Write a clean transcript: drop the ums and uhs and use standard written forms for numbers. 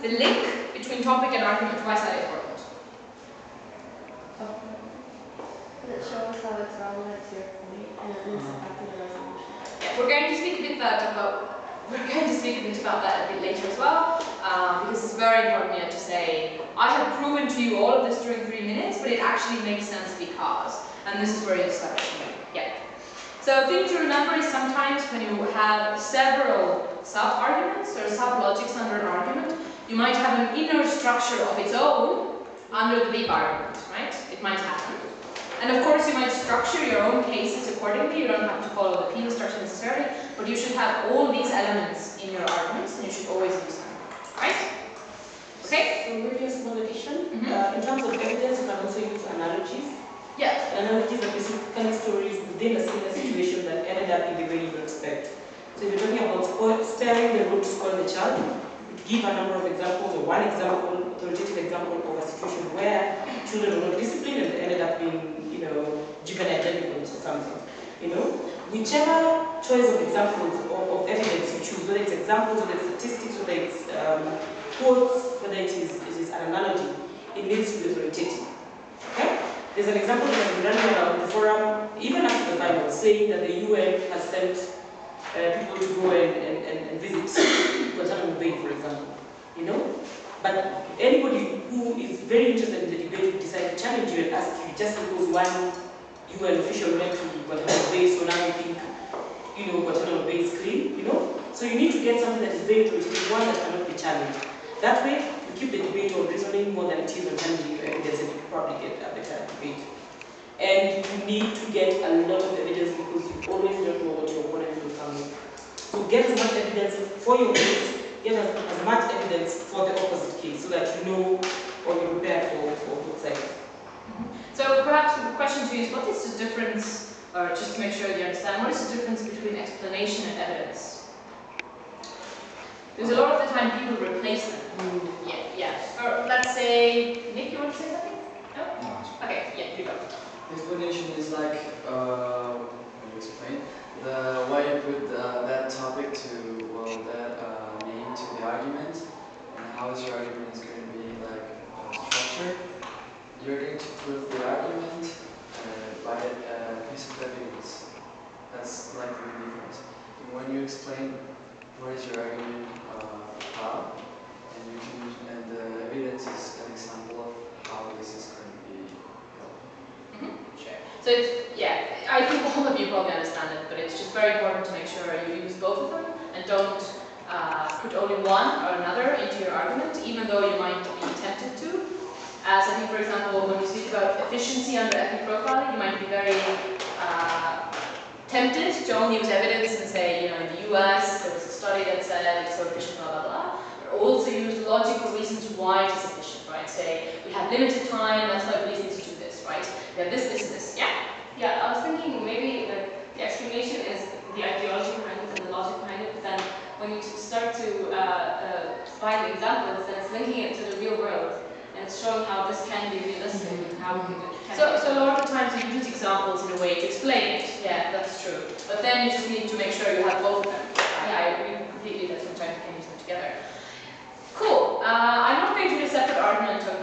the link between topic and argument, why is that important? It shows how it's relevant to your point and it links it back to the resolution. Yeah, we're going to speak a bit about that a bit later as well, because it's very important here to say, I have proven to you all of this during 3 minutes, but it actually makes sense because, and this is where you establish it. Yeah. So a thing to remember is sometimes when you have several sub-arguments or sub-logics under an argument, you might have an inner structure of its own under the big argument, right? It might happen. And of course you might structure your own cases accordingly, you don't have to follow the Peel structure necessarily, but you should have all these elements in your arguments and you should always use them, right? Okay? So maybe a small addition. In terms of evidence, you can also use analogies. Yeah. Analogies are basically stories within a similar situation that ended up in the way you would expect. So if you're talking about sparing the road to spoil the child, give a number of examples, or one example, authoritative example of a situation where children were not disciplined and ended up being, juvenile delinquents or something. Whichever choice of examples of evidence you choose, whether it's examples, whether it's statistics, whether it's quotes, whether it is an analogy, it needs to be authoritative. Okay? There's an example that has been running around the forum, even after the final, saying that the UN has sent people to go and visit Guantanamo Bay, for example. But anybody who is very interested in the debate will decide to challenge you and ask you just because one UN official went to Guantanamo Bay, so now you think, Guantanamo Bay is clean, So you need to get something that is very authoritative, one that cannot be challenged. That way, you keep the debate on reasoning more than it is on challenging your evidence, and you probably get a better debate. And you need to get a lot of evidence because you always don't know what your opponent will come with. So get as much evidence for your case, get as much evidence for the opposite case, so that you know or you're prepared for both sides. So perhaps the question to you is, what is the difference, or just to make sure you understand, what is the difference between explanation and evidence? Because a lot of the time people replace them. Yeah. Or let's say, Nick, you want to say something? No? No. Okay, yeah, you go. Explanation is like, how do you explain? Why you put that topic to, that name to the argument, and how is your argument is going to be like structured. You're going to prove the argument by a piece of evidence. That's like the difference. And when you explain what is your argument, how, and the evidence is an example of how this is going to be held. Sure. So I think all of you probably understand it, but it's just very important to make sure you use both of them and don't put only one or another into your argument, even though you might be tempted to. As I think, for example, when we speak about efficiency under ethnic profiling, you might be very tempted to only use evidence and say, in the US, there was a study that said it's so efficient, blah, blah, blah. But also use logical reasons why it is efficient, right? Say, we have limited time, that's why police need to do this, right? We have this, and this. Yeah? Yeah, I was thinking maybe the explanation is the ideology behind it and the logic behind it, but then when you start to find examples, then it's linking it to the real world. And it's showing how this can be realistic and how we can. So a lot of times you use examples in a way to explain it. Yeah, that's true. But then you just need to make sure you have both of them. I agree completely that sometimes you can use them together. Cool. I'm not going to do a separate argument on